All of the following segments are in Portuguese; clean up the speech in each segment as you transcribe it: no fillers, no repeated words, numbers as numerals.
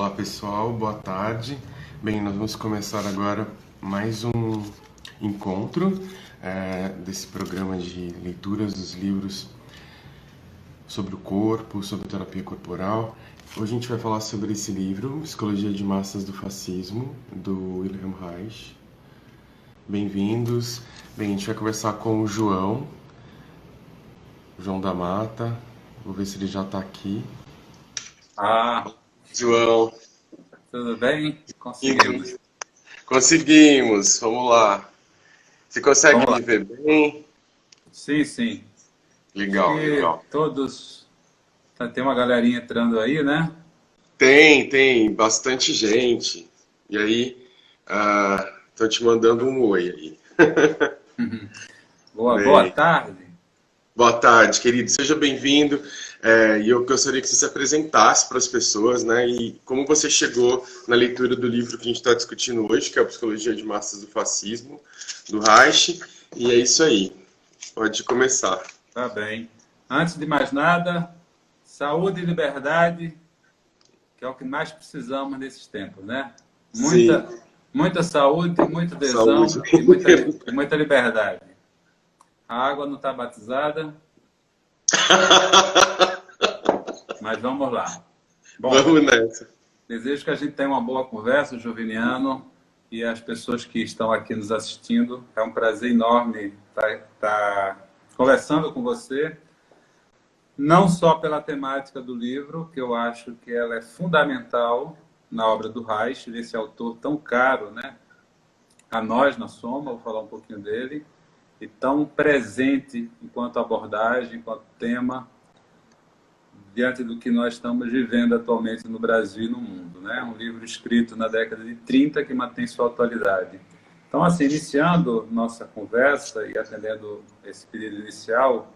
Olá pessoal, boa tarde. Bem, nós vamos começar agora mais um encontro desse programa de leituras dos livros sobre o corpo, sobre terapia corporal. Hoje a gente vai falar sobre esse livro, Psicologia de Massas do Fascismo, do Wilhelm Reich. Bem-vindos. Bem, a gente vai conversar com o João da Mata. Vou ver se ele já está aqui. João. Tudo bem? Conseguimos. Conseguimos, vamos lá. Você consegue me ver bem? Sim, sim. Legal. Todos... Tem uma galerinha entrando aí, né? Tem bastante gente. E aí, tô te mandando um oi aí. Boa tarde. Boa tarde, querido. Seja bem-vindo. E eu gostaria que você se apresentasse para as pessoas, né? E como você chegou na leitura do livro que a gente está discutindo hoje, que é a Psicologia de Massas do Fascismo, do Reich. E é isso aí. Pode começar. Tá bem. Antes de mais nada, saúde e liberdade, que é o que mais precisamos nesses tempos, né? Muita saúde, muita adesão e muita liberdade. A água não está batizada, mas vamos lá. Bom, vamos nessa. Desejo que a gente tenha uma boa conversa, Joviniano, e as pessoas que estão aqui nos assistindo. É um prazer enorme estar conversando com você, não só pela temática do livro, que eu acho que ela é fundamental na obra do Reich, desse autor tão caro, né? A nós na Soma, vou falar um pouquinho dele, e tão presente enquanto abordagem, enquanto tema, diante do que nós estamos vivendo atualmente no Brasil e no mundo, né? Um livro escrito na década de 30 que mantém sua atualidade. Então, assim, iniciando nossa conversa e atendendo esse pedido inicial,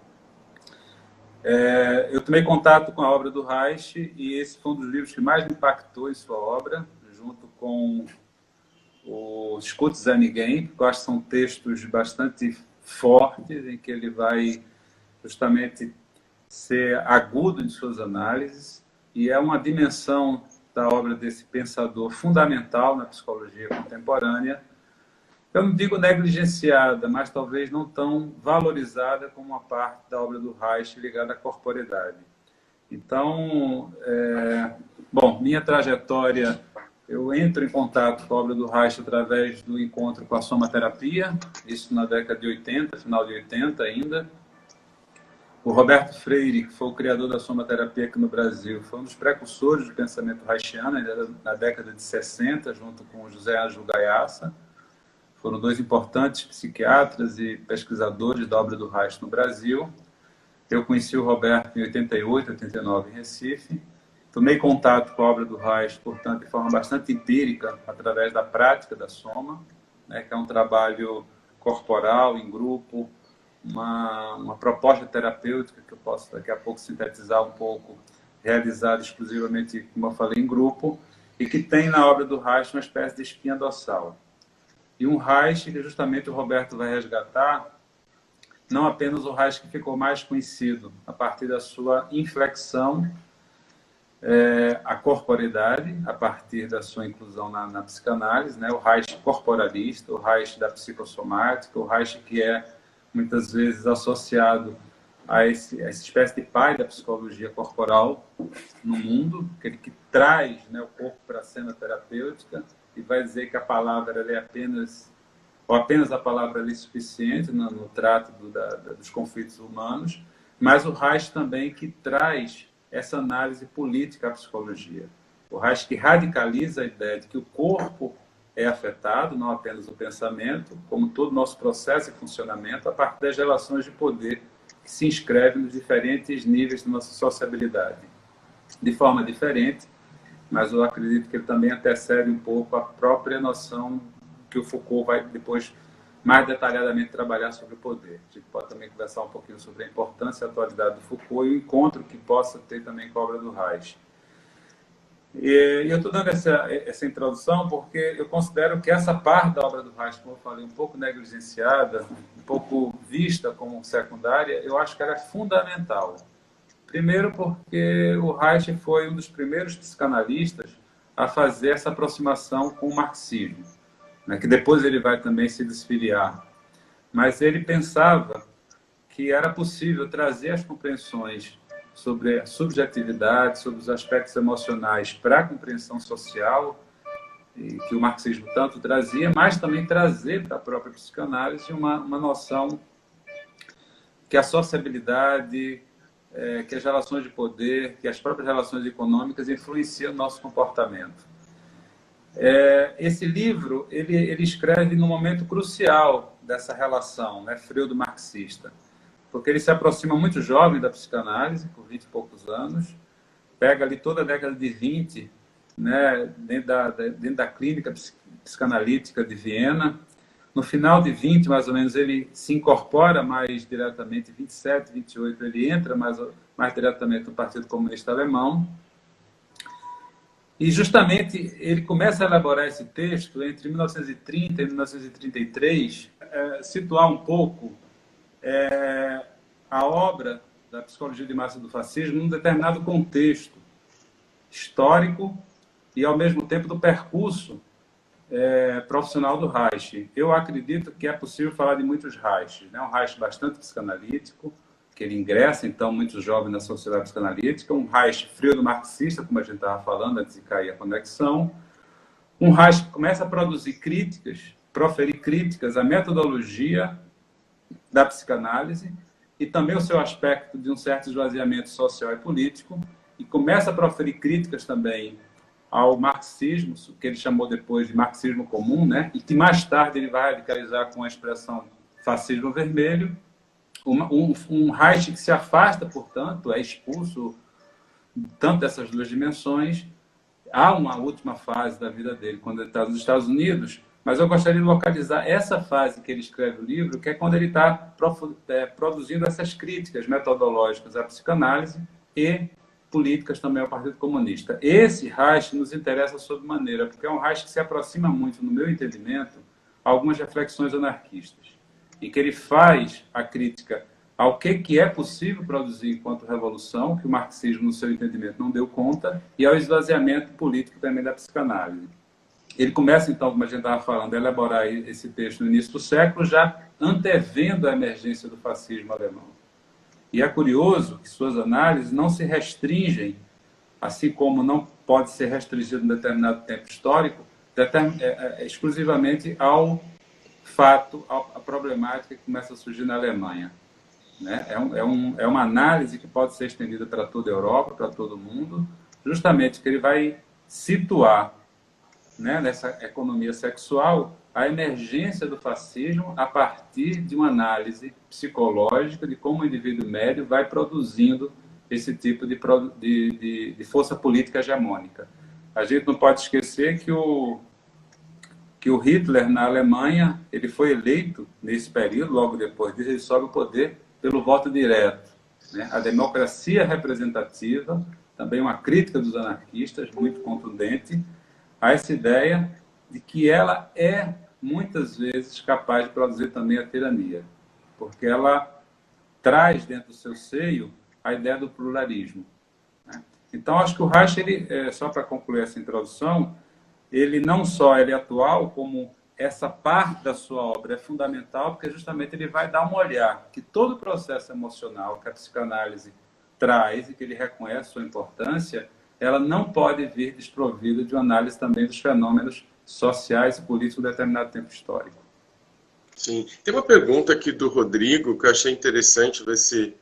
eu tomei contato com a obra do Reich e esse foi um dos livros que mais me impactou em sua obra, junto com o Escute-se a Ninguém, porque eu acho que são textos bastante fortes, em que ele vai justamente ser agudo em suas análises, e é uma dimensão da obra desse pensador fundamental na psicologia contemporânea, eu não digo negligenciada, mas talvez não tão valorizada como uma parte da obra do Reich ligada à corporeidade. Então, minha trajetória, eu entro em contato com a obra do Reich através do encontro com a somaterapia, isso na década de 80, final de 80 ainda. O Roberto Freire, que foi o criador da somaterapia aqui no Brasil, foi um dos precursores do pensamento reichiano, na década de 60, junto com o José Ângelo Gaiaça. Foram dois importantes psiquiatras e pesquisadores da obra do Reich no Brasil. Eu conheci o Roberto em 88, 89, em Recife. Tomei contato com a obra do Reich, portanto, de forma bastante empírica, através da prática da Soma, né, que é um trabalho corporal, em grupo, uma proposta terapêutica que eu posso daqui a pouco sintetizar um pouco, realizada exclusivamente, como eu falei, em grupo, e que tem na obra do Reich uma espécie de espinha dorsal. E um Reich que justamente o Roberto vai resgatar, não apenas o Reich que ficou mais conhecido a partir da sua inflexão à corporeidade, a partir da sua inclusão na psicanálise, né? O Reich corporalista, o Reich da psicossomática, o Reich que é muitas vezes associado a essa espécie de pai da psicologia corporal no mundo, aquele que traz, né, o corpo para a cena terapêutica e vai dizer que a palavra é apenas a palavra é suficiente no trato dos conflitos humanos, mas o Reich também que traz essa análise política à psicologia. O Reich que radicaliza a ideia de que o corpo é afetado, não apenas o pensamento, como todo o nosso processo e funcionamento, a partir das relações de poder que se inscrevem nos diferentes níveis da nossa sociabilidade. De forma diferente, mas eu acredito que ele também antecede um pouco a própria noção que o Foucault vai depois mais detalhadamente trabalhar sobre o poder. A gente pode também conversar um pouquinho sobre a importância e a atualidade do Foucault e o encontro que possa ter também com a obra do Reich. E eu estou dando essa introdução porque eu considero que essa parte da obra do Reich, como eu falei, um pouco negligenciada, um pouco vista como secundária, eu acho que ela é fundamental. Primeiro porque o Reich foi um dos primeiros psicanalistas a fazer essa aproximação com o marxismo, né, que depois ele vai também se desfiliar. Mas ele pensava que era possível trazer as compreensões sobre a subjetividade, sobre os aspectos emocionais para a compreensão social, e que o marxismo tanto trazia, mas também trazer para a própria psicanálise uma noção que a sociabilidade, que as relações de poder, que as próprias relações econômicas influenciam o nosso comportamento. Esse livro ele escreve num momento crucial dessa relação, né, freudo-marxista, porque ele se aproxima muito jovem da psicanálise, com 20 e poucos anos, pega ali toda a década de 20, né, dentro da clínica psicanalítica de Viena. No final de 20, mais ou menos, ele se incorpora mais diretamente, 27, 28, ele entra mais diretamente no Partido Comunista Alemão. E justamente ele começa a elaborar esse texto entre 1930 e 1933, situar um pouco a obra da psicologia de massa do fascismo num determinado contexto histórico e, ao mesmo tempo, do percurso profissional do Reich. Eu acredito que é possível falar de muitos Reiches, né? Um Reich bastante psicanalítico, que ele ingressa, então, muito jovem na sociedade psicanalítica, um Reich freudo-marxista, como a gente estava falando antes de cair a conexão, um Reich que começa a produzir críticas, proferir críticas à metodologia da psicanálise e também o seu aspecto de um certo esvaziamento social e político, e começa a proferir críticas também ao marxismo, que ele chamou depois de marxismo comum, né? E que mais tarde ele vai radicalizar com a expressão fascismo vermelho. Um Reich que se afasta, portanto, é expulso tanto dessas duas dimensões. Há uma última fase da vida dele, quando ele está nos Estados Unidos, mas eu gostaria de localizar essa fase que ele escreve o livro, que é quando ele está produzindo essas críticas metodológicas à psicanálise e políticas também ao Partido Comunista. Esse Reich nos interessa sobremaneira, porque é um Reich que se aproxima muito, no meu entendimento, a algumas reflexões anarquistas, e que ele faz a crítica ao que é possível produzir enquanto revolução, que o marxismo, no seu entendimento, não deu conta, e ao esvaziamento político também da psicanálise. Ele começa, então, como a gente estava falando, a elaborar esse texto no início do século, já antevendo a emergência do fascismo alemão. E é curioso que suas análises não se restringem, assim como não pode ser restringido em determinado tempo histórico, exclusivamente ao fato, à problemática que começa a surgir na Alemanha. Né? É uma análise que pode ser estendida para toda a Europa, para todo o mundo, justamente que ele vai situar, né, nessa economia sexual a emergência do fascismo a partir de uma análise psicológica de como o indivíduo médio vai produzindo esse tipo de força política hegemônica. A gente não pode esquecer que o Hitler, na Alemanha, ele foi eleito nesse período, logo depois disso, ele sobe ao poder pelo voto direto. Né? A democracia representativa, também uma crítica dos anarquistas, muito contundente, a essa ideia de que ela é, muitas vezes, capaz de produzir também a tirania, porque ela traz dentro do seu seio a ideia do pluralismo. Né? Então, acho que o Reich, só para concluir essa introdução, ele não só é atual, como essa parte da sua obra é fundamental, porque justamente ele vai dar um olhar que todo o processo emocional que a psicanálise traz e que ele reconhece sua importância, ela não pode vir desprovida de uma análise também dos fenômenos sociais e políticos de determinado tempo histórico. Sim. Tem uma pergunta aqui do Rodrigo que eu achei interessante, ver se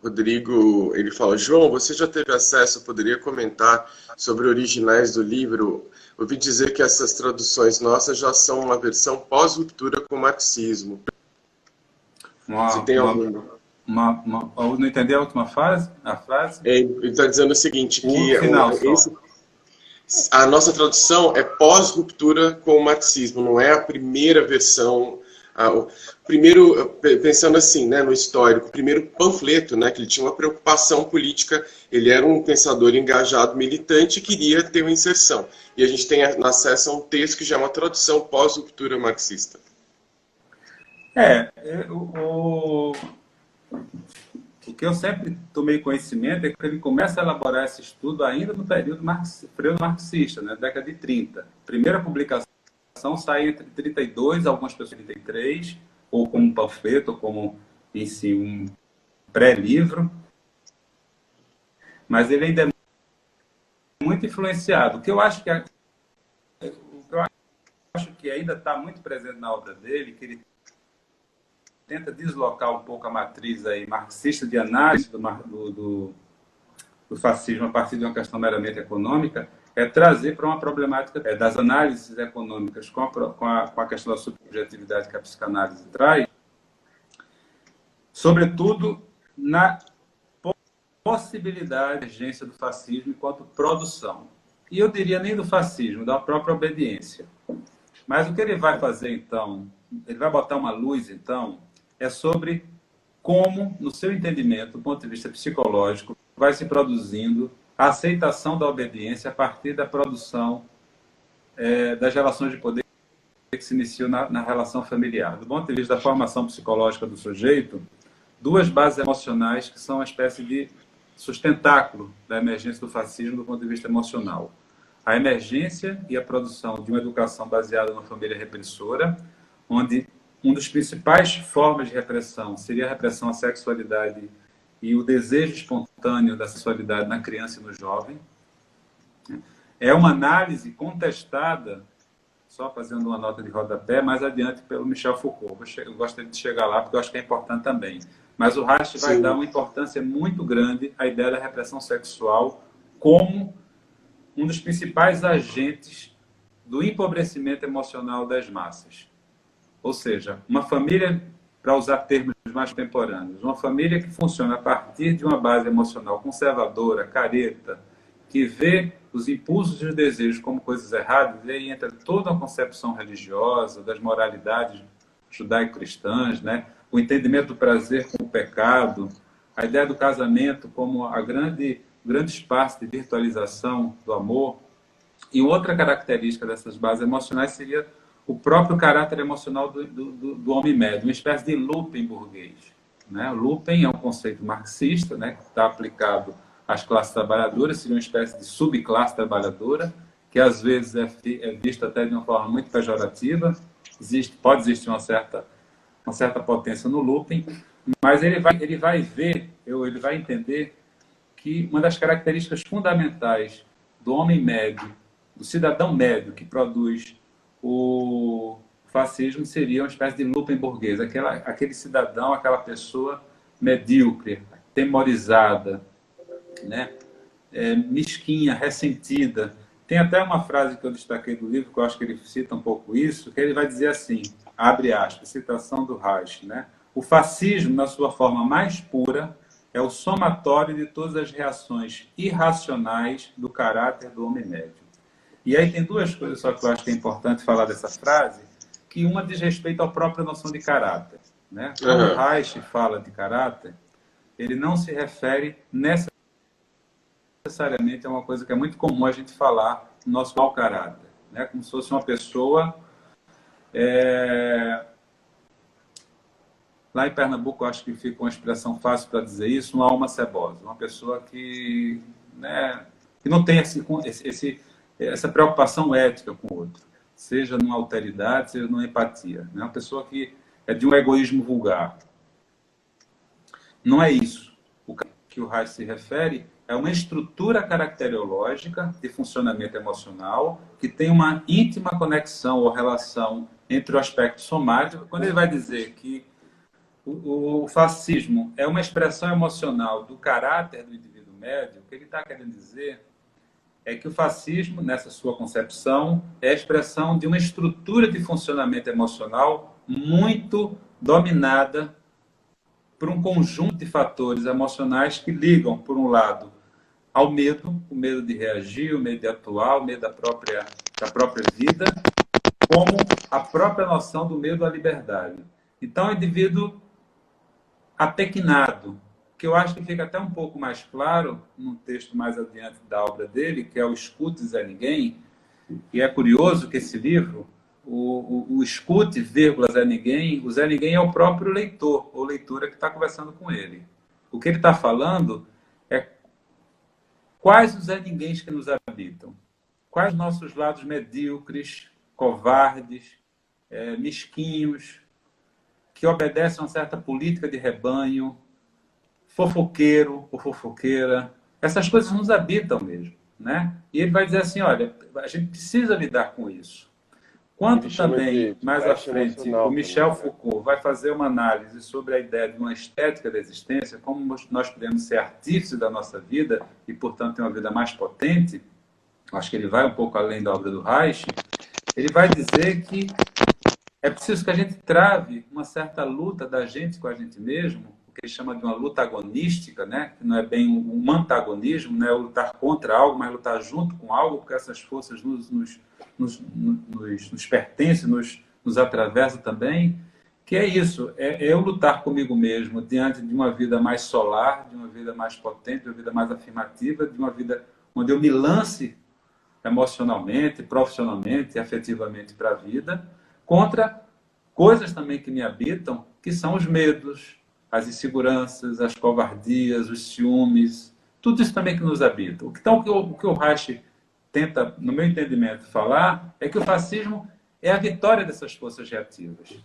Rodrigo, ele fala: João, você já teve acesso, poderia comentar sobre originais do livro? Ouvi dizer que essas traduções nossas já são uma versão pós-ruptura com o marxismo. Se tem alguma... não entendi a última frase? Ele está dizendo o seguinte, que final, a nossa tradução é pós-ruptura com o marxismo, não é a primeira versão, primeiro, pensando assim, né, no histórico, o primeiro panfleto, né, que ele tinha uma preocupação política, ele era um pensador engajado, militante, e queria ter uma inserção. E a gente tem acesso a um texto que já é uma tradução pós-ruptura marxista. O que eu sempre tomei conhecimento é que ele começa a elaborar esse estudo ainda no período marxista, na década de 30. Primeira publicação sai entre 32, algumas pessoas 33, ou como um panfleto, ou como em si um pré-livro. Mas ele ainda é muito influenciado. O que eu acho que ainda está muito presente na obra dele, que ele tenta deslocar um pouco a matriz aí marxista de análise do fascismo a partir de uma questão meramente econômica, é trazer para uma problemática das análises econômicas com a questão da subjetividade que a psicanálise traz, sobretudo na possibilidade de emergência do fascismo enquanto produção. E eu diria nem do fascismo, da própria obediência. Mas o que ele vai fazer, então, ele vai botar uma luz, então, é sobre como, no seu entendimento, do ponto de vista psicológico, vai se produzindo a aceitação da obediência a partir da produção das relações de poder que se iniciou na relação familiar. Do ponto de vista da formação psicológica do sujeito, duas bases emocionais que são uma espécie de sustentáculo da emergência do fascismo do ponto de vista emocional. A emergência e a produção de uma educação baseada na família repressora, onde uma das principais formas de repressão seria a repressão à sexualidade e o desejo espontâneo da sexualidade na criança e no jovem. É uma análise contestada, só fazendo uma nota de rodapé, mais adiante pelo Michel Foucault. Eu gostaria de chegar lá, porque eu acho que é importante também. Mas o Reich vai dar uma importância muito grande à ideia da repressão sexual como um dos principais agentes do empobrecimento emocional das massas. Ou seja, uma família, para usar termos mais contemporâneos, uma família que funciona a partir de uma base emocional conservadora, careta, que vê os impulsos e os desejos como coisas erradas, e aí entra toda a concepção religiosa, das moralidades judaico-cristãs, né? O entendimento do prazer como pecado, a ideia do casamento como a grande espaço de virtualização do amor. E outra característica dessas bases emocionais seria o próprio caráter emocional do homem médio, uma espécie de looping burguês. Né? O looping é um conceito marxista, né, que está aplicado às classes trabalhadoras, seria uma espécie de subclasse trabalhadora, que às vezes é vista até de uma forma muito pejorativa. Pode existir uma certa potência no looping, mas ele vai entender que uma das características fundamentais do homem médio, do cidadão médio que produz o fascismo, seria uma espécie de looping burguês, aquele cidadão, aquela pessoa medíocre, temorizada, né? Mesquinha, ressentida. Tem até uma frase que eu destaquei do livro, que eu acho que ele cita um pouco isso, que ele vai dizer assim, abre aspas, citação do Reich, né? O fascismo, na sua forma mais pura, é o somatório de todas as reações irracionais do caráter do homem médio. E aí tem duas coisas só que eu acho que é importante falar dessa frase, que uma diz respeito à própria noção de caráter. Né? Quando o Reich fala de caráter, ele não se refere necessariamente a uma coisa que é muito comum a gente falar no nosso mau caráter. Né? Como se fosse uma pessoa... Lá em Pernambuco, eu acho que fica uma expressão fácil para dizer isso, uma alma cebosa. Uma pessoa que, né, que não tem essa preocupação ética com o outro, seja numa alteridade, seja numa empatia. Né? Uma pessoa que é de um egoísmo vulgar. Não é isso. O que o Reich se refere é uma estrutura caracterológica de funcionamento emocional que tem uma íntima conexão ou relação entre o aspecto somático. Quando ele vai dizer que o fascismo é uma expressão emocional do caráter do indivíduo médio, o que ele está querendo dizer é que o fascismo, nessa sua concepção, é a expressão de uma estrutura de funcionamento emocional muito dominada por um conjunto de fatores emocionais que ligam, por um lado, ao medo, o medo de reagir, o medo de atuar, o medo da própria vida, como a própria noção do medo à liberdade. Então, o indivíduo apequenado, que eu acho que fica até um pouco mais claro num texto mais adiante da obra dele, que é o Escute Zé Ninguém, e é curioso que esse livro, o Escute, Zé Ninguém, o Zé Ninguém é o próprio leitor ou leitora que está conversando com ele. O que ele está falando é quais os ninguéms que nos habitam, quais nossos lados medíocres, covardes, mesquinhos, que obedecem a uma certa política de rebanho, fofoqueiro ou fofoqueira. Essas coisas nos habitam mesmo, né? E ele vai dizer assim, olha, a gente precisa lidar com isso. Quanto também, mais à frente, o Michel Foucault vai fazer uma análise sobre a ideia de uma estética da existência, como nós podemos ser artífices da nossa vida e, portanto, ter uma vida mais potente, acho que ele vai um pouco além da obra do Reich, ele vai dizer que é preciso que a gente trave uma certa luta da gente com a gente mesmo, o que ele chama de uma luta agonística, né? Que não é bem um antagonismo, não é lutar contra algo, mas lutar junto com algo, porque essas forças nos pertencem, nos atravessam também, que é isso, é eu lutar comigo mesmo diante de uma vida mais solar, de uma vida mais potente, de uma vida mais afirmativa, de uma vida onde eu me lance emocionalmente, profissionalmente, afetivamente para a vida, contra coisas também que me habitam, que são os medos, as inseguranças, as covardias, os ciúmes, tudo isso também que nos habita. Então, o que o Reich tenta, no meu entendimento, falar é que o fascismo é a vitória dessas forças reativas.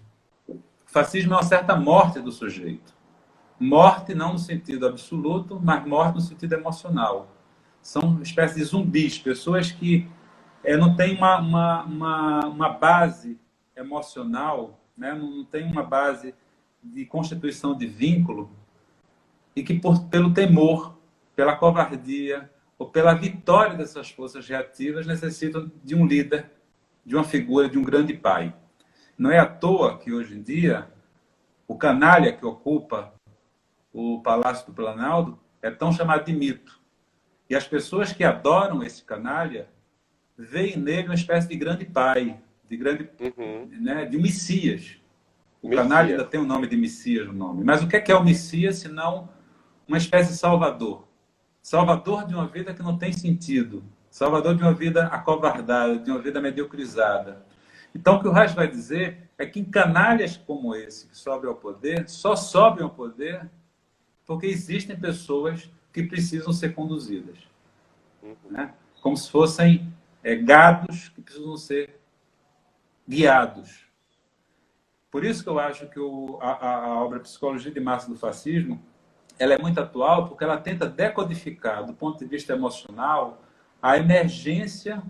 O fascismo é uma certa morte do sujeito. Morte não no sentido absoluto, mas morte no sentido emocional. São espécies de zumbis, pessoas que não têm uma base emocional, né? Não tem uma base de constituição de vínculo e que, pelo temor, pela covardia ou pela vitória dessas forças reativas, necessitam de um líder, de uma figura, de um grande pai. Não é à toa que, hoje em dia, o canalha que ocupa o Palácio do Planalto é tão chamado de mito. E as pessoas que adoram esse canalha veem nele uma espécie de grande pai, né, de Messias. O canalha ainda tem o nome de Messias no nome. Mas o que é o Messias, senão uma espécie de salvador? Salvador de uma vida que não tem sentido. Salvador de uma vida acovardada, de uma vida mediocrizada. Então, o que o Reich vai dizer é que em canalhas como esse, que sobem ao poder, só sobem ao poder porque existem pessoas que precisam ser conduzidas. Né? Como se fossem gados que precisam ser guiados. Por isso que eu acho que a obra Psicologia de Massa do Fascismo ela é muito atual, porque ela tenta decodificar, do ponto de vista emocional, a emergência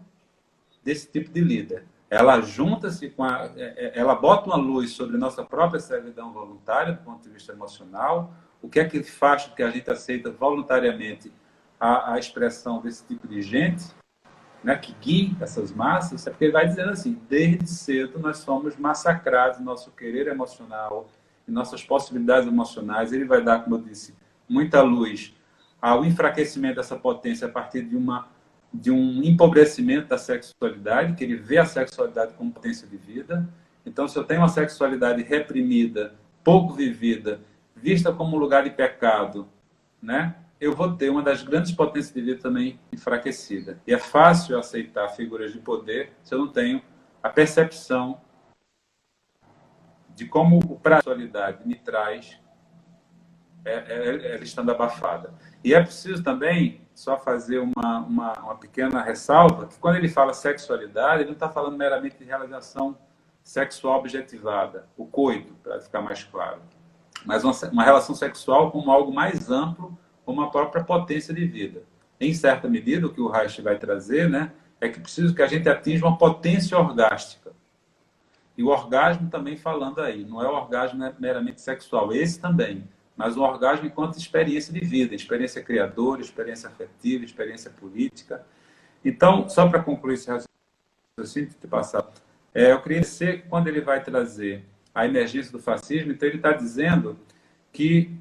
desse tipo de líder. Ela junta-se com ela bota uma luz sobre nossa própria servidão voluntária, do ponto de vista emocional, o que é que faz com que a gente aceita voluntariamente a expressão desse tipo de gente, né, que guia essas massas, é porque ele vai dizendo assim, desde cedo nós somos massacrados no nosso querer emocional, em nossas possibilidades emocionais. Ele vai dar, como eu disse, muita luz ao enfraquecimento dessa potência a partir de um empobrecimento da sexualidade, que ele vê a sexualidade como potência de vida. Então, se eu tenho uma sexualidade reprimida, pouco vivida, vista como um lugar de pecado, né, eu vou ter uma das grandes potências de vida também enfraquecida. E é fácil aceitar figuras de poder se eu não tenho a percepção de como o prazo da sexualidade me traz ela estando abafada. E é preciso também só fazer uma pequena ressalva, que quando ele fala sexualidade, ele não está falando meramente de realização sexual objetivada, o coito, para ficar mais claro, mas uma relação sexual como algo mais amplo, como a própria potência de vida. Em certa medida, o que o Reich vai trazer, né, é que preciso que a gente atinja uma potência orgástica. E o orgasmo também falando aí, não é o orgasmo meramente sexual, esse também, mas o orgasmo enquanto experiência de vida, experiência criadora, experiência afetiva, experiência política. Então, só para concluir esse raciocínio, eu queria dizer que quando ele vai trazer a emergência do fascismo, então ele está dizendo que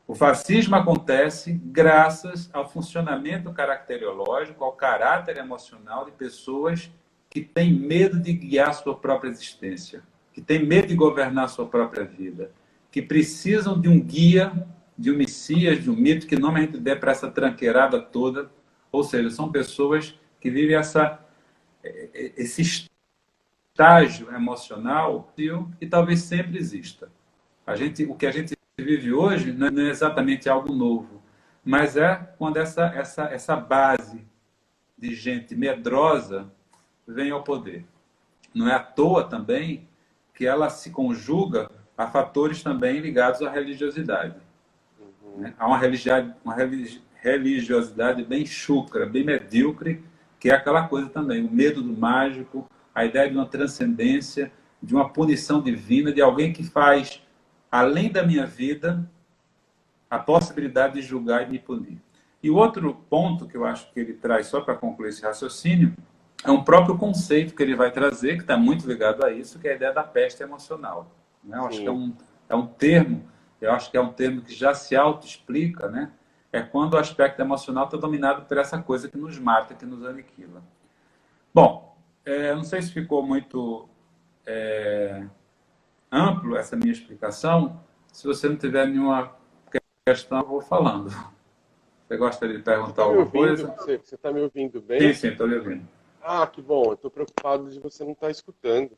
o fascismo acontece graças ao funcionamento caracteriológico, ao caráter emocional de pessoas que têm medo de guiar sua própria existência, que têm medo de governar sua própria vida, que precisam de um guia, de um Messias, de um mito, que nome a gente der para essa tranqueirada toda. Ou seja, são pessoas que vivem esse estágio emocional que talvez sempre exista. O que a gente vive hoje não é exatamente algo novo, mas é quando essa base de gente medrosa vem ao poder. Não é à toa também que ela se conjuga a fatores também ligados à religiosidade. Uhum. Né? Há religiosidade bem chucra, bem medíocre, que é aquela coisa também, o medo do mágico, a ideia de uma transcendência, de uma punição divina, de alguém que faz, além da minha vida, a possibilidade de julgar e me punir. E o outro ponto que eu acho que ele traz, só para concluir esse raciocínio, é um próprio conceito que ele vai trazer, que está muito ligado a isso, que é a ideia da peste emocional. Né? Eu acho que Sim. é um termo, eu acho que é um termo que já se auto-explica, né? É quando o aspecto emocional está dominado por essa coisa que nos mata, que nos aniquila. Bom, não sei se ficou muito amplo essa minha explicação. Se você não tiver nenhuma questão, eu vou falando. Você gostaria de Você perguntar está me alguma ouvindo? coisa? Você tá me ouvindo Sim, bem? sim, estou lhe ouvindo. Ah, que bom. Eu estou preocupado de você não estar escutando.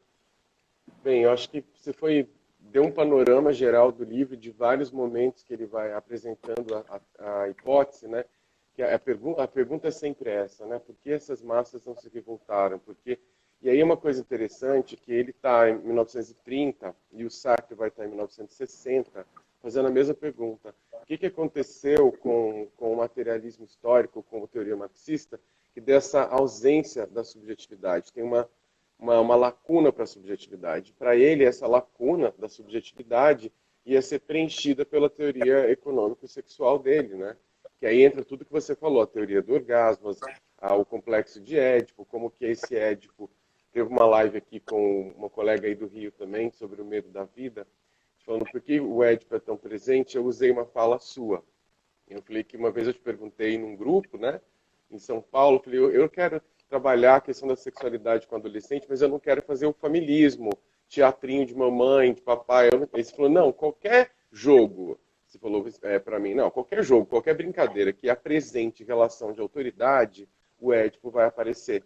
Bem, eu acho que você deu um panorama geral do livro, de vários momentos que ele vai apresentando a hipótese, né? Que a pergunta é sempre essa, né? Por que essas massas não se revoltaram? E aí é uma coisa interessante que ele está em 1930 e o Sartre vai estar em 1960 fazendo a mesma pergunta. O que aconteceu com o materialismo histórico, com a teoria marxista, que dessa ausência da subjetividade? Tem uma lacuna para a subjetividade. Para ele, essa lacuna da subjetividade ia ser preenchida pela teoria econômico-sexual dele, né? Que aí entra tudo que você falou, a teoria do orgasmo, o complexo de Édipo, como que esse Édipo... Teve uma live aqui com uma colega aí do Rio também, sobre o medo da vida, falando por que o Édipo é tão presente. Eu usei uma fala sua. Eu falei que uma vez eu te perguntei num grupo, né, em São Paulo, eu falei, eu quero trabalhar a questão da sexualidade com adolescente, mas eu não quero fazer o familismo, teatrinho de mamãe, de papai. Aí você falou, não, qualquer jogo, você falou para mim, não, qualquer jogo, qualquer brincadeira que apresente relação de autoridade, o Édipo vai aparecer.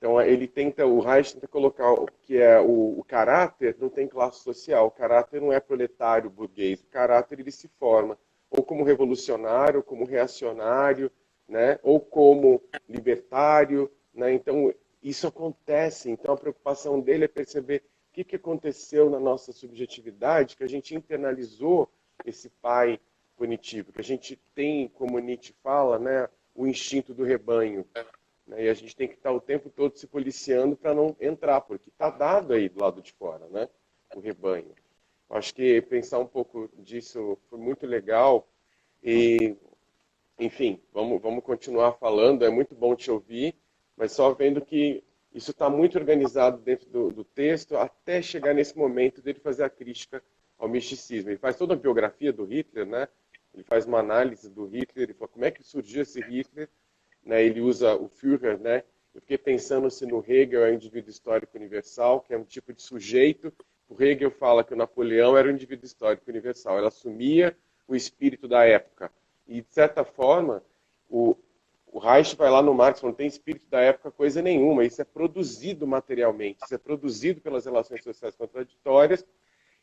Então o Reich tenta colocar que é o caráter não tem classe social, o caráter não é proletário burguês, o caráter ele se forma ou como revolucionário, ou como reacionário, né, ou como libertário, né? Então isso acontece. Então a preocupação dele é perceber o que aconteceu na nossa subjetividade, que a gente internalizou esse pai punitivo, que a gente tem, como Nietzsche fala, né, o instinto do rebanho. E a gente tem que estar o tempo todo se policiando para não entrar, porque está dado aí do lado de fora, né? O rebanho. Acho que pensar um pouco disso foi muito legal. E, enfim, vamos continuar falando. É muito bom te ouvir, mas só vendo que isso está muito organizado dentro do texto até chegar nesse momento dele fazer a crítica ao misticismo. Ele faz toda a biografia do Hitler, né? Ele faz uma análise do Hitler, ele fala como é que surgiu esse Hitler, né? Ele usa o Führer, né? Eu fiquei pensando se no Hegel é o indivíduo histórico universal, que é um tipo de sujeito. O Hegel fala que o Napoleão era o indivíduo histórico universal. Ela assumia o espírito da época. E, de certa forma, o Reich vai lá no Marx, não tem espírito da época coisa nenhuma. Isso é produzido materialmente, isso é produzido pelas relações sociais contraditórias,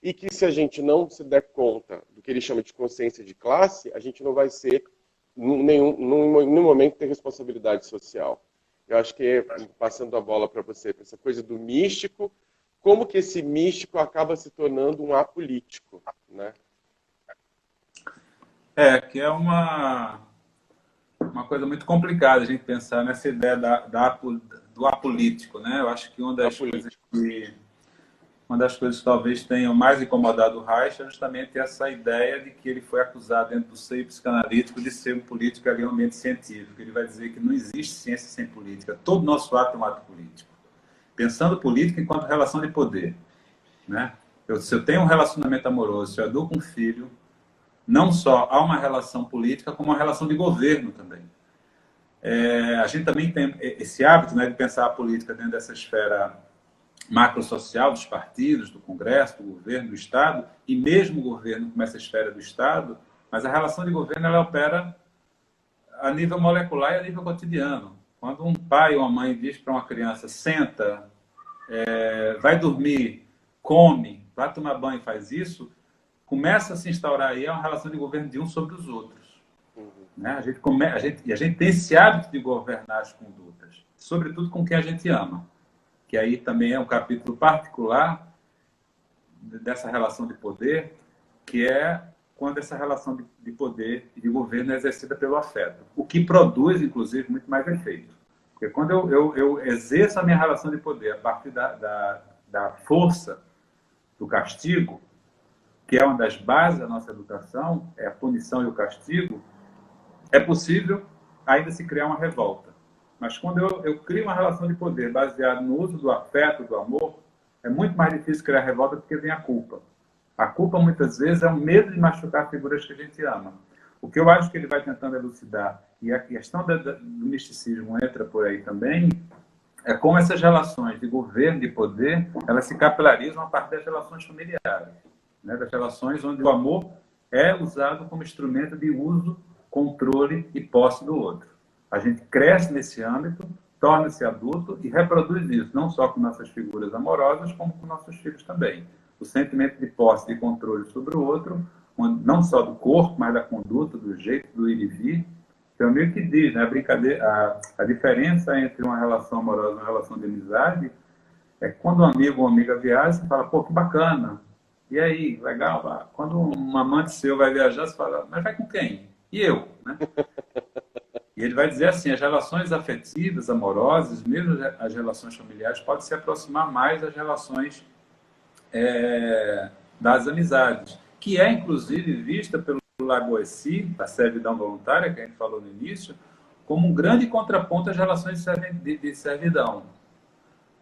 e que se a gente não se der conta do que ele chama de consciência de classe, a gente não vai ser num momento ter responsabilidade social. Eu acho que, passando a bola para você, essa coisa do místico, como que esse místico acaba se tornando um apolítico, né? Que é uma coisa muito complicada a gente pensar nessa ideia do apolítico, né? Eu acho que Apolítico. uma das coisas que talvez tenham mais incomodado o Reich é justamente essa ideia de que ele foi acusado dentro do seio psicanalítico de ser um político ali no ambiente científico. Ele vai dizer que não existe ciência sem política. Todo nosso ato é um ato político. Pensando política enquanto relação de poder, né? Se eu tenho um relacionamento amoroso, se eu educo um filho, não só há uma relação política, como uma relação de governo também. A gente também tem esse hábito, né, de pensar a política dentro dessa esfera macrosocial dos partidos, do Congresso, do governo, do Estado, e mesmo o governo como essa esfera do Estado, mas a relação de governo ela opera a nível molecular e a nível cotidiano. Quando um pai ou uma mãe diz para uma criança, senta, vai dormir, come, vai tomar banho e faz isso, começa a se instaurar aí uma relação de governo de uns sobre os outros. Né? A gente tem esse hábito de governar as condutas, sobretudo com quem a gente ama, que aí também é um capítulo particular dessa relação de poder, que é quando essa relação de poder e de governo é exercida pelo afeto, o que produz, inclusive, muito mais efeito. Porque quando eu exerço a minha relação de poder a partir da força do castigo, que é uma das bases da nossa educação, é a punição e o castigo, é possível ainda se criar uma revolta. Mas quando eu crio uma relação de poder baseada no uso do afeto, do amor, é muito mais difícil criar revolta porque vem a culpa. A culpa, muitas vezes, é o medo de machucar figuras que a gente ama. O que eu acho que ele vai tentando elucidar, e a questão do misticismo entra por aí também, é como essas relações de governo, de poder, elas se capilarizam a partir das relações familiares, né? Das relações onde o amor é usado como instrumento de uso, controle e posse do outro. A gente cresce nesse âmbito, torna-se adulto e reproduz isso, não só com nossas figuras amorosas, como com nossos filhos também. O sentimento de posse e controle sobre o outro, não só do corpo, mas da conduta, do jeito, do ir e vir. Então, meio que diz, né, a diferença entre uma relação amorosa e uma relação de amizade é que quando um amigo ou uma amiga viaja, você fala, pô, que bacana. E aí, legal. Quando um amante seu vai viajar, você fala, mas vai com quem? E eu? Né? E ele vai dizer assim, as relações afetivas, amorosas, mesmo as relações familiares, podem se aproximar mais das relações das amizades, que é, inclusive, vista pelo Lagoeci, da servidão voluntária, que a gente falou no início, como um grande contraponto às relações de servidão.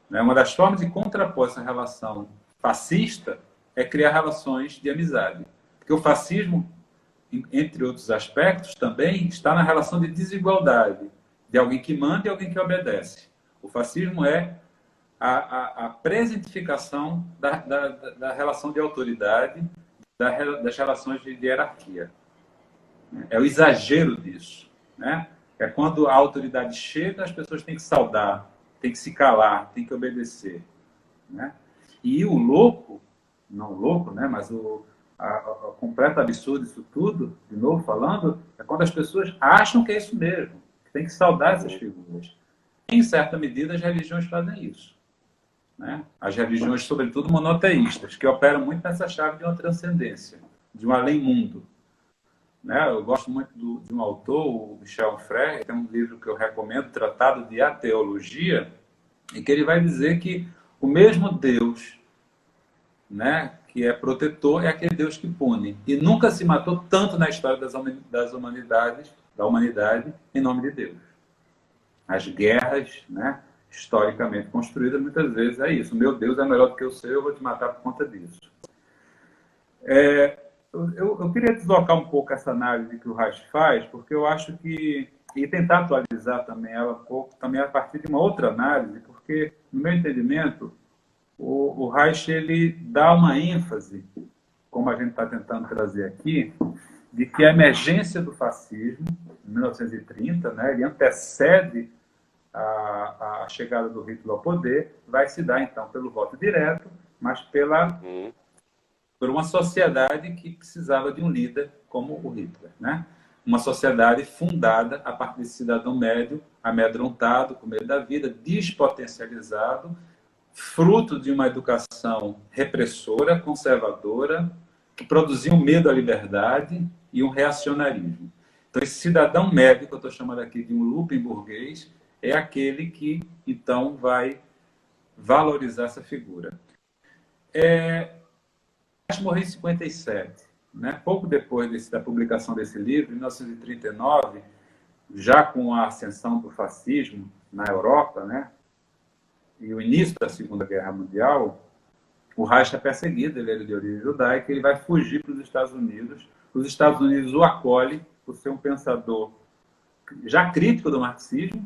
Uma das formas de contrapor essa relação fascista é criar relações de amizade. Porque o fascismo, entre outros aspectos, também está na relação de desigualdade, de alguém que manda e alguém que obedece. O fascismo é a presentificação da relação de autoridade, das relações de hierarquia. É o exagero disso. Né? É quando a autoridade chega, as pessoas têm que saudar, têm que se calar, têm que obedecer. Né? E o louco, não louco, né? Mas o completo absurdo disso tudo, de novo falando, é quando as pessoas acham que é isso mesmo, que tem que saudar essas figuras. Em certa medida, as religiões fazem isso. Né? As religiões, sobretudo monoteístas, que operam muito nessa chave de uma transcendência, de um além-mundo. Né? Eu gosto muito de um autor, o Michel Onfray, tem um livro que eu recomendo, Tratado de Ateologia, em que ele vai dizer que o mesmo Deus, né, que é protetor, é aquele Deus que pune. E nunca se matou tanto na história da humanidade, em nome de Deus. As guerras, né, historicamente construídas, muitas vezes é isso. Meu Deus é melhor do que o seu, eu vou te matar por conta disso. Eu queria deslocar um pouco essa análise que o Reich faz, porque eu acho que... E tentar atualizar também ela um pouco, também a partir de uma outra análise, porque, no meu entendimento, o Reich ele dá uma ênfase, como a gente está tentando trazer aqui, de que a emergência do fascismo, em 1930, né, ele antecede a chegada do Hitler ao poder, vai se dar, então, pelo voto direto, mas por uma sociedade que precisava de um líder como o Hitler. Né? Uma sociedade fundada a partir desse cidadão médio, amedrontado, com medo da vida, despotencializado, fruto de uma educação repressora, conservadora, que produzia um medo à liberdade e um reacionarismo. Então, esse cidadão médio, que eu estou chamando aqui de um Lupen burguês, é aquele que, então, vai valorizar essa figura. Morreu em 57. Né? Pouco depois da publicação desse livro, em 1939, já com a ascensão do fascismo na Europa, né? E o início da Segunda Guerra Mundial, o Reich é perseguido, ele é de origem judaica, ele vai fugir para os Estados Unidos. Os Estados Unidos o acolhem por ser um pensador já crítico do marxismo,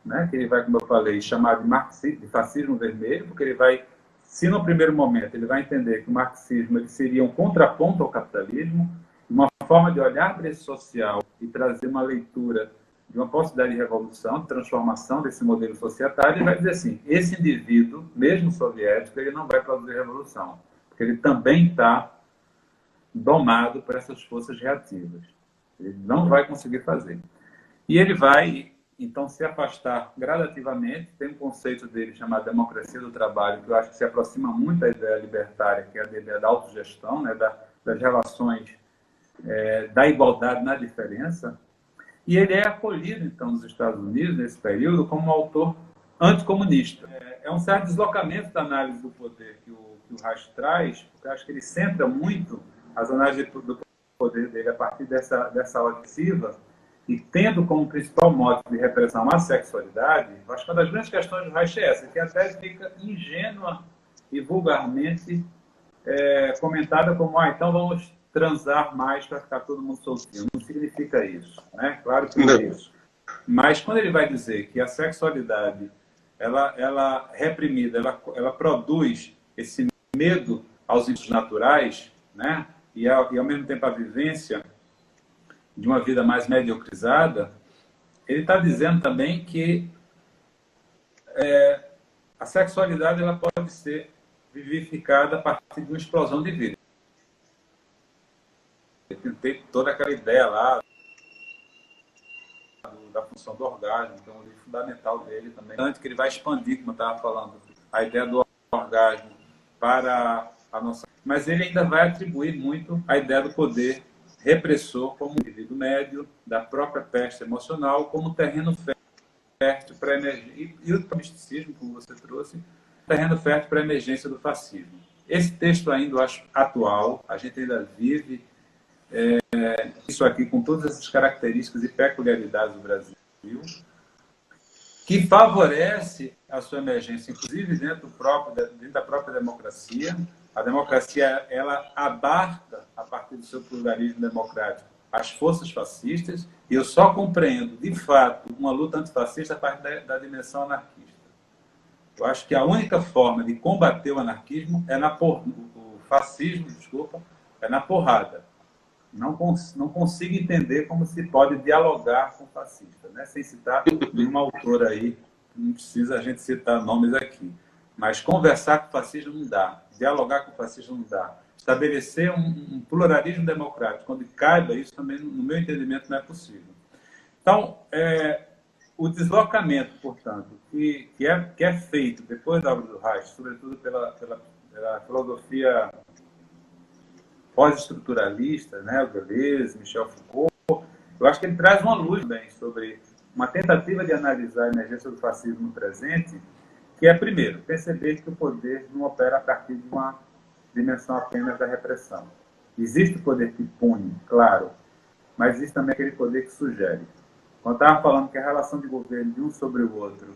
né? Que ele vai, como eu falei, chamar de fascismo vermelho, porque ele vai, se no primeiro momento ele vai entender que o marxismo ele seria um contraponto ao capitalismo, uma forma de olhar para esse social e trazer uma leitura de uma possibilidade de revolução, de transformação desse modelo societário, ele vai dizer assim, esse indivíduo, mesmo soviético, ele não vai produzir revolução, porque ele também está domado por essas forças reativas. Ele não vai conseguir fazer. E ele vai, então, se afastar gradativamente. Tem um conceito dele chamado democracia do trabalho, que eu acho que se aproxima muito da ideia libertária, que é a ideia da autogestão, né, das relações, da igualdade na diferença. E ele é acolhido, então, nos Estados Unidos, nesse período, como um autor anticomunista. É um certo deslocamento da análise do poder que o Reich traz, porque eu acho que ele centra muito as análises do poder dele a partir dessa ótica, e tendo como principal modo de repressão a sexualidade. Eu acho que uma das grandes questões do Reich é essa, que a tese fica ingênua e vulgarmente comentada como, então vamos transar mais para ficar todo mundo soltinho. Não significa isso, né? Claro que não é isso. Mas quando ele vai dizer que a sexualidade, ela reprimida, ela produz esse medo aos instintos naturais, né? E ao mesmo tempo a vivência de uma vida mais mediocrizada, ele está dizendo também que a sexualidade ela pode ser vivificada a partir de uma explosão de vida. Tem toda aquela ideia lá da função do orgasmo, que é um livro fundamental dele também. Antes que ele vai expandir, como eu estava falando, a ideia do orgasmo para a nossa... Mas ele ainda vai atribuir muito a ideia do poder repressor como indivíduo médio, da própria peste emocional, como terreno fértil para emergência. E o misticismo, como você trouxe, terreno fértil para a emergência do fascismo. Esse texto ainda eu acho atual, a gente ainda vive isso aqui com todas essas características e peculiaridades do Brasil, que favorece a sua emergência, inclusive dentro da própria democracia. A democracia, ela abarca, a partir do seu pluralismo democrático, as forças fascistas, e eu só compreendo, de fato, uma luta antifascista a partir da dimensão anarquista. Eu acho que a única forma de combater o anarquismo o fascismo, é na porrada. Não consigo entender como se pode dialogar com o fascista, né? Sem citar nenhum autor aí, não precisa a gente citar nomes aqui. Mas conversar com o fascista não dá, dialogar com o fascista não dá. Estabelecer um pluralismo democrático, onde caiba isso também, no meu entendimento, não é possível. Então, o deslocamento, portanto, que é feito depois da obra do Reich, sobretudo pela filosofia pós-estruturalista, né, o Deleuze, Michel Foucault, eu acho que ele traz uma luz bem sobre uma tentativa de analisar a emergência do fascismo no presente, que é, primeiro, perceber que o poder não opera a partir de uma dimensão apenas da repressão. Existe o poder que pune, claro, mas existe também aquele poder que sugere. Quando eu estava falando que a relação de governo de um sobre o outro,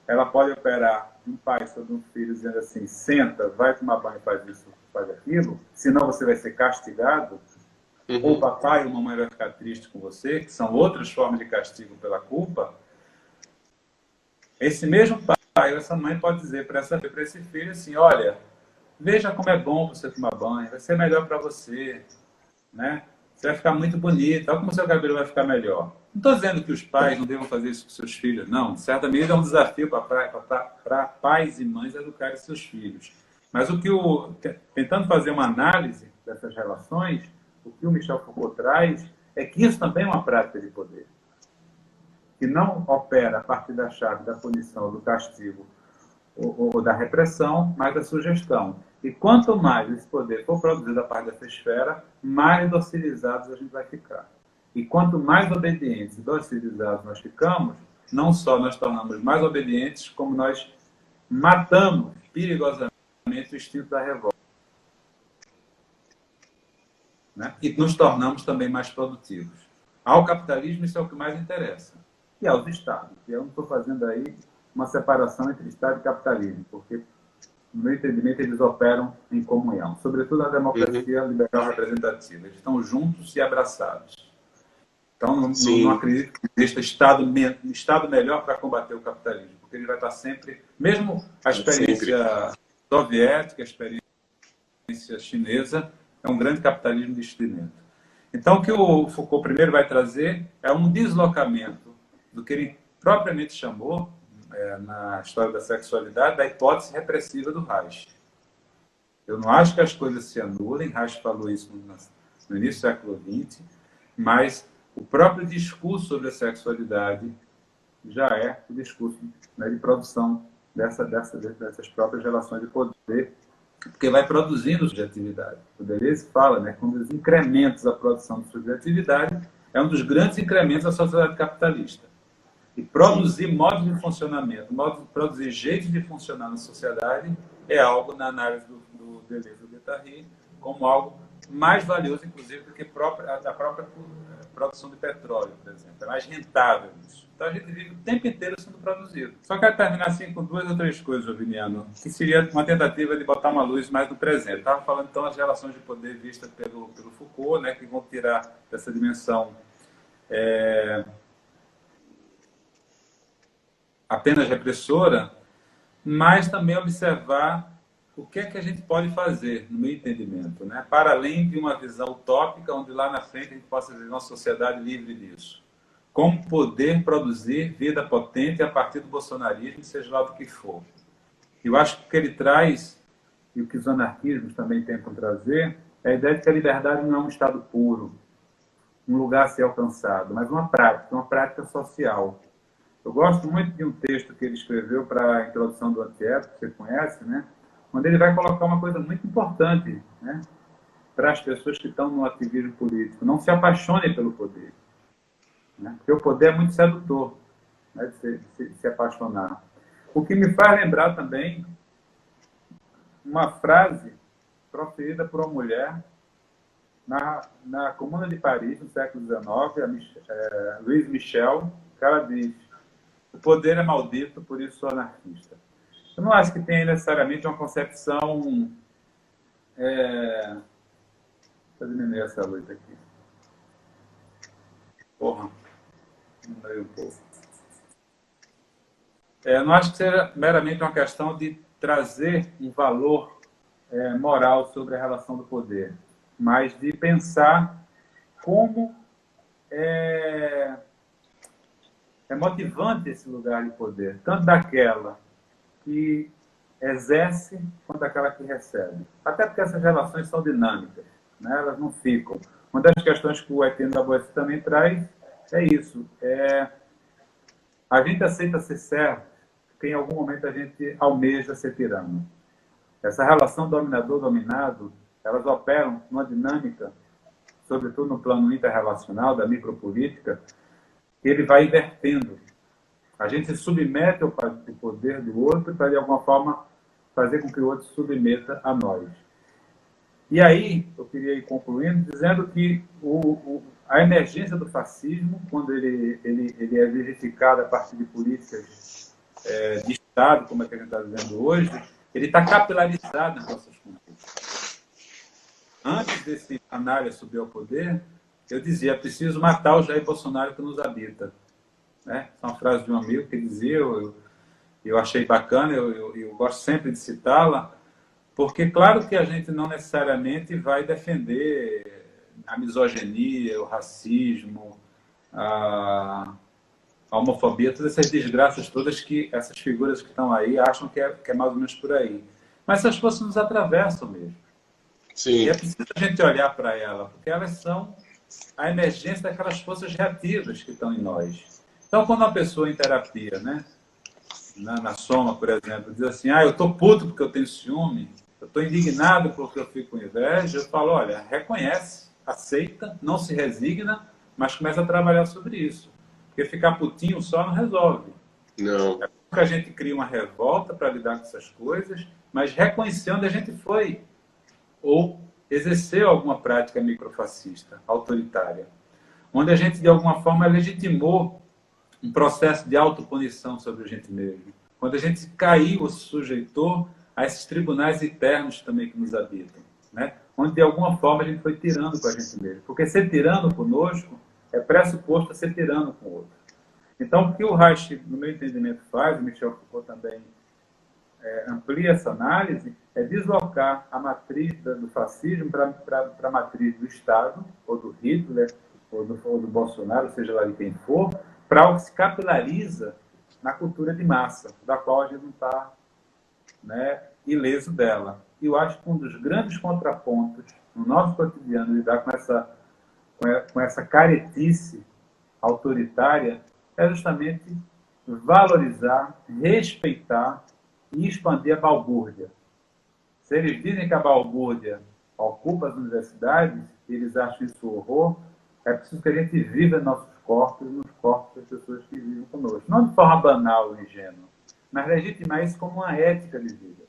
ela pode operar de um pai sobre um filho, dizendo assim, senta, vai tomar banho e faz isso, faz aquilo, senão você vai ser castigado, ou o papai ou a mamãe vai ficar triste com você, que são outras formas de castigo pela culpa. Esse mesmo pai ou essa mãe pode dizer para esse filho assim, olha, veja como é bom você tomar banho, vai ser melhor para você, né? Você vai ficar muito bonito, olha como seu cabelo vai ficar melhor. Não estou dizendo que os pais não devam fazer isso com seus filhos, não. De certa medida é um desafio para pais e mães educarem seus filhos. Mas tentando fazer uma análise dessas relações, o que o Michel Foucault traz é que isso também é uma prática de poder, que não opera a partir da chave da punição, do castigo ou da repressão, mas da sugestão. E quanto mais esse poder for produzido a partir dessa esfera, mais docilizados a gente vai ficar. E quanto mais obedientes e docilizados nós ficamos, não só nós tornamos mais obedientes, como nós matamos perigosamente o instinto da revolta. Né? E nos tornamos também mais produtivos. Ao capitalismo, isso é o que mais interessa. E aos Estados. E eu não estou fazendo aí uma separação entre Estado e capitalismo, porque, no meu entendimento, eles operam em comunhão. Sobretudo a democracia liberal representativa. Eles estão juntos e abraçados. Então, não acredito que exista Estado melhor para combater o capitalismo, porque ele vai estar sempre, mesmo a experiência soviética, a experiência chinesa, é um grande capitalismo de investimento. Então, o que o Foucault primeiro vai trazer é um deslocamento do que ele propriamente chamou, na história da sexualidade, da hipótese repressiva do Reich. Eu não acho que as coisas se anulem, Reich falou isso no início do século XX, mas o próprio discurso sobre a sexualidade já é o discurso, né, de produção dessas próprias relações de poder, porque vai produzindo subjetividade. O Deleuze fala, né, quando os incrementos da produção de subjetividade é um dos grandes incrementos da sociedade capitalista. E produzir modos de funcionamento, produzir jeitos de funcionar na sociedade é algo, na análise do Deleuze e do Guattari, como algo mais valioso, inclusive, do que a própria produção de petróleo, por exemplo. É mais rentável isso. Então a gente vive o tempo inteiro sendo produzido. Só quero terminar assim com 2 ou 3 coisas, Joviniano, que seria uma tentativa de botar uma luz mais no presente. Estava falando então das relações de poder vistas pelo Foucault, né, que vão tirar dessa dimensão apenas repressora, mas também observar o que é que a gente pode fazer, no meu entendimento, né? Para além de uma visão utópica, onde lá na frente a gente possa viver uma sociedade livre disso. Como poder produzir vida potente a partir do bolsonarismo, seja lá do que for. Eu acho que o que ele traz, e o que os anarquismos também tentam trazer, é a ideia de que a liberdade não é um estado puro, um lugar a ser alcançado, mas uma prática social. Eu gosto muito de um texto que ele escreveu para a introdução do Antiético, que você conhece, né? Onde ele vai colocar uma coisa muito importante, né, para as pessoas que estão no ativismo político. Não se apaixonem pelo poder, né? Porque o poder é muito sedutor, né, de se apaixonar. O que me faz lembrar também uma frase proferida por uma mulher na Comuna de Paris, no século XIX, Louise Michel, que ela diz: o poder é maldito, por isso sou anarquista. Eu não acho que tenha necessariamente uma concepção... Deixa eu diminuir essa luz aqui. Porra. Diminuir um pouco. Não acho que seja meramente uma questão de trazer um valor moral sobre a relação do poder, mas de pensar como é motivante esse lugar de poder, tanto daquela que exerce quanto daquela que recebe. Até porque essas relações são dinâmicas, né? Elas não ficam. Uma das questões que o Etienne da Boétie também traz é isso. A gente aceita ser servo porque em algum momento a gente almeja ser tirano. Essa relação dominador-dominado, elas operam numa dinâmica, sobretudo no plano interrelacional, da micropolítica, que ele vai invertendo. A gente se submete ao poder do outro para, de alguma forma, fazer com que o outro se submeta a nós. E aí, eu queria ir concluindo, dizendo que a emergência do fascismo, quando ele é verificado a partir de políticas de Estado, como é que a gente está vivendo hoje, ele está capilarizado nas nossas conquistas. Antes desse análise sobre o poder, eu dizia: é preciso matar o Jair Bolsonaro que nos habita. Né? É uma frase de um amigo que dizia, eu achei bacana, eu gosto sempre de citá-la, porque claro que a gente não necessariamente vai defender a misoginia, o racismo, a homofobia, todas essas desgraças todas que essas figuras que estão aí acham que é mais ou menos por aí. Mas essas forças nos atravessam mesmo. Sim. E é preciso a gente olhar para elas, porque elas são a emergência daquelas forças reativas que estão em nós. Então, quando uma pessoa em terapia, né, na Soma, por exemplo, diz assim: eu estou puto porque eu tenho ciúme, eu estou indignado porque eu fico com inveja, eu falo: olha, reconhece, aceita, não se resigna, mas começa a trabalhar sobre isso. Porque ficar putinho só não resolve. Não. É porque a gente cria uma revolta para lidar com essas coisas, mas reconhecer onde a gente foi, ou exerceu alguma prática microfascista, autoritária, onde a gente, de alguma forma, legitimou um processo de autopunição sobre a gente mesmo. Quando a gente caiu ou se sujeitou a esses tribunais internos também que nos habitam, né? Onde, de alguma forma, a gente foi tirando com a gente mesmo. Porque ser tirano conosco é pressuposto a ser tirano com o outro. Então, o que o Reich, no meu entendimento, faz, o Michel Foucault também amplia essa análise, é deslocar a matriz do fascismo para a matriz do Estado, ou do Hitler, ou do Bolsonaro, seja lá de quem for, para algo que se capilariza na cultura de massa, da qual a gente não está né, ileso dela. E eu acho que um dos grandes contrapontos no nosso cotidiano lidar com essa caretice autoritária é justamente valorizar, respeitar e expandir a balbúrdia. Se eles dizem que a balbúrdia ocupa as universidades, eles acham isso horror, é preciso que a gente viva nossos corpos e nos corpos das pessoas que vivem conosco. Não de forma banal ou ingênua, mas legitimar isso como uma ética de vida,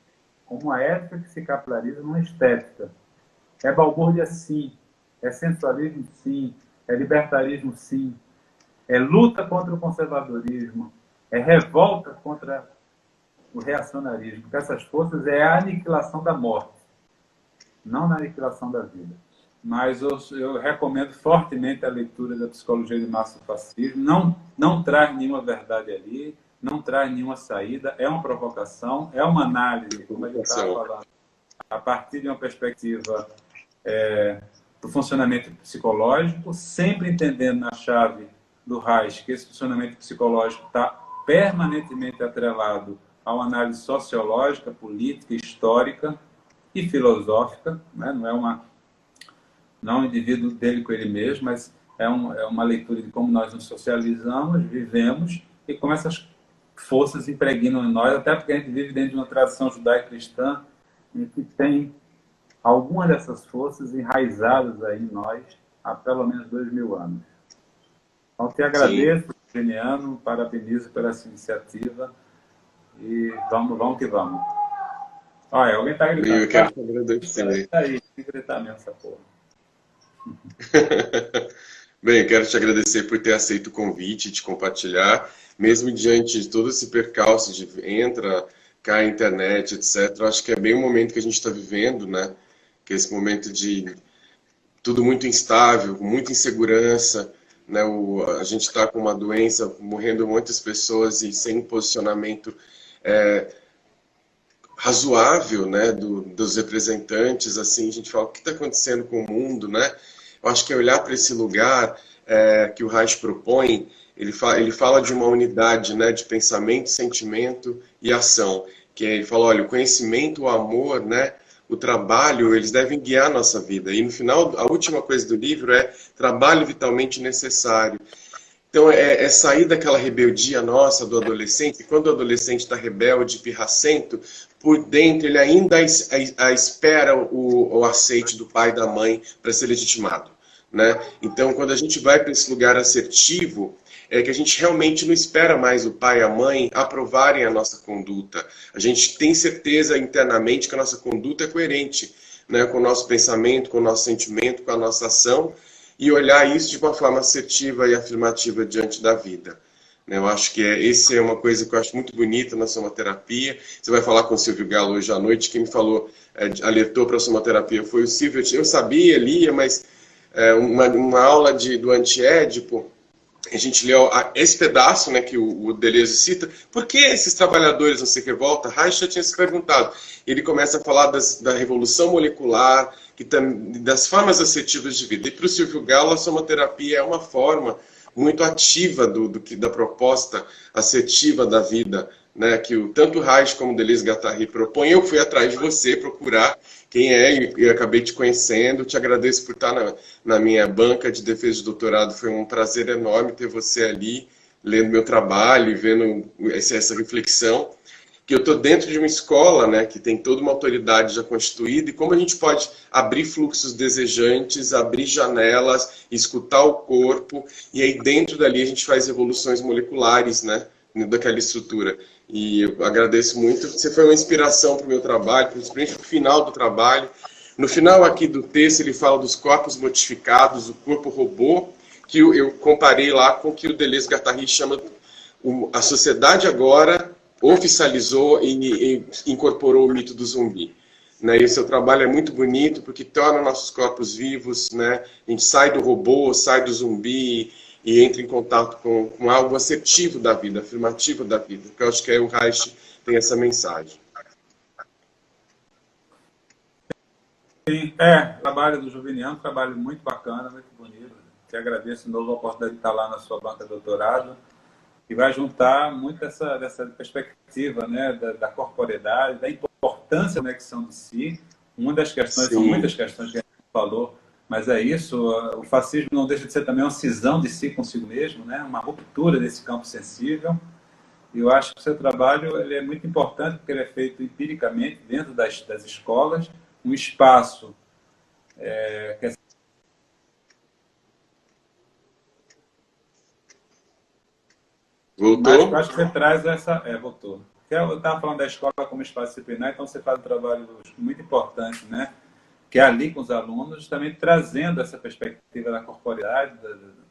como uma ética que se capilariza numa estética. É balbúrdia, sim. É sensualismo, sim. É libertarismo, sim. É luta contra o conservadorismo. É revolta contra o reacionarismo. Porque essas forças é a aniquilação da morte, não na aniquilação da vida. Mas eu recomendo fortemente a leitura da Psicologia do Massofascismo. Não traz nenhuma verdade ali, não traz nenhuma saída, é uma provocação, é uma análise, como a gente estava falando, a partir de uma perspectiva do funcionamento psicológico, sempre entendendo na chave do Reich que esse funcionamento psicológico está permanentemente atrelado a uma análise sociológica, política, histórica e filosófica, né? Não é um indivíduo dele com ele mesmo, mas é uma leitura de como nós nos socializamos, vivemos e como essas forças impregnam em nós, até porque a gente vive dentro de uma tradição judaico-cristã em que tem algumas dessas forças enraizadas aí em nós há pelo menos 2000 anos. Então, te agradeço, Geniano, parabenizo pela essa iniciativa e vamos que vamos. Olha, alguém está gritando. Eu quero te agradecer. Tá aí, tem que gritar mesmo essa porra. Bem, eu quero te agradecer por ter aceito o convite de compartilhar, mesmo diante de todo esse percalço de entra, cai a internet, etc. Eu acho que é bem o momento que a gente está vivendo, né? Que é esse momento de tudo muito instável, com muita insegurança, né? A gente está com uma doença, morrendo muitas pessoas e sem posicionamento razoável, né, dos representantes, assim, a gente fala, o que está acontecendo com o mundo, né? Eu acho que é olhar para esse lugar que o Reich propõe, ele fala de uma unidade, né, de pensamento, sentimento e ação, que ele fala, olha, o conhecimento, o amor, né, o trabalho, eles devem guiar a nossa vida. E no final, a última coisa do livro é trabalho vitalmente necessário. Então, é sair daquela rebeldia nossa do adolescente. Quando o adolescente está rebelde, pirracento, por dentro ele ainda espera o aceite do pai e da mãe para ser legitimado, né? Então, quando a gente vai para esse lugar assertivo, é que a gente realmente não espera mais o pai e a mãe aprovarem a nossa conduta. A gente tem certeza internamente que a nossa conduta é coerente, né, com o nosso pensamento, com o nosso sentimento, com a nossa ação, e olhar isso de uma forma assertiva e afirmativa diante da vida. Eu acho que essa é uma coisa que eu acho muito bonita na somaterapia. Você vai falar com o Silvio Galo hoje à noite, quem me falou, alertou para a somaterapia foi o Silvio. Eu sabia, lia, mas uma aula do Antiédipo, a gente leu esse pedaço, né, que o Deleuze cita, por que esses trabalhadores não se revoltam? Reich já tinha se perguntado. Ele começa a falar da revolução molecular, das formas assertivas de vida. E para o Silvio Galo, a somaterapia é uma forma muito ativa da proposta assertiva da vida, né, que tanto Reich como Deleuze Guattari propõem. Eu fui atrás de você procurar quem é e acabei te conhecendo. Te agradeço por estar na minha banca de defesa de doutorado. Foi um prazer enorme ter você ali, lendo meu trabalho e vendo essa reflexão. Que eu estou dentro de uma escola, né, que tem toda uma autoridade já constituída, e como a gente pode abrir fluxos desejantes, abrir janelas, escutar o corpo, e aí dentro dali a gente faz evoluções moleculares, né, daquela estrutura. E eu agradeço muito, você foi uma inspiração para o meu trabalho, principalmente no final do trabalho. No final aqui do texto ele fala dos corpos modificados, o corpo robô, que eu comparei lá com o que o Deleuze Guattari chama a sociedade agora oficializou e incorporou o mito do zumbi. Né? E o seu trabalho é muito bonito porque torna nossos corpos vivos, né? A gente sai do robô, sai do zumbi e entra em contato com algo assertivo da vida, afirmativo da vida. Que eu acho que o Reich tem essa mensagem. Sim, o trabalho do Juveniano, um trabalho muito bacana, muito bonito. Te agradeço de novo a oportunidade de estar lá na sua banca de doutorado. e vai juntar muito dessa perspectiva, né, da corporeidade, da importância da conexão de si. Uma das questões, Sim. são muitas questões que a gente falou, mas é isso, o fascismo não deixa de ser também uma cisão de si consigo mesmo, né, uma ruptura desse campo sensível. E eu acho que o seu trabalho ele é muito importante, porque ele é feito empiricamente dentro das escolas, um espaço que é... Voltou? Mas eu acho que você traz essa... voltou. Eu estava falando da escola como espaço disciplinar, então você faz um trabalho muito importante, né? Que é ali com os alunos, também trazendo essa perspectiva da corporeidade,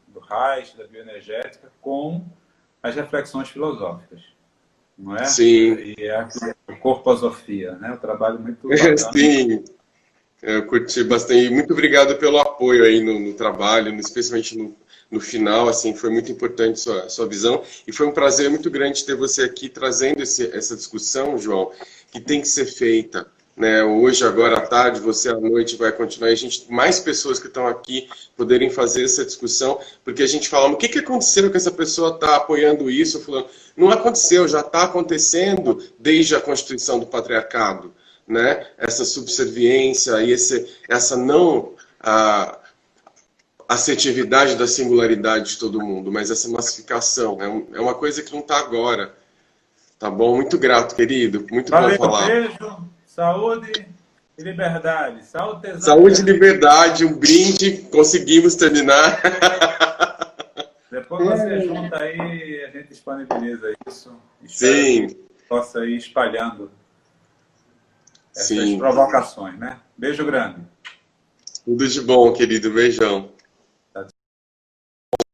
do Reich, da bioenergética, com as reflexões filosóficas, não é? Sim. E a corposofia, né? Um trabalho muito bacana. Sim, eu curti bastante. E muito obrigado pelo apoio aí no trabalho, especialmente no final, assim, foi muito importante sua visão. E foi um prazer muito grande ter você aqui trazendo essa discussão, João, que tem que ser feita. Né? Hoje, agora à tarde, você à noite vai continuar, e mais pessoas que estão aqui poderem fazer essa discussão, porque a gente fala, o que aconteceu que essa pessoa está apoiando isso? Falando, não aconteceu, já está acontecendo desde a Constituição do Patriarcado, né? Essa subserviência e essa não assertividade da singularidade de todo mundo, mas essa massificação, é uma coisa que não está agora. Tá bom? Muito grato, querido. Muito bom falar. Beijo. Saúde e liberdade. Saúde e liberdade, um brinde, conseguimos terminar. Depois você junta aí, a gente disponibiliza isso. Sim. Que possa ir espalhando essas Sim. provocações, né? Beijo grande. Tudo de bom, querido. Beijão.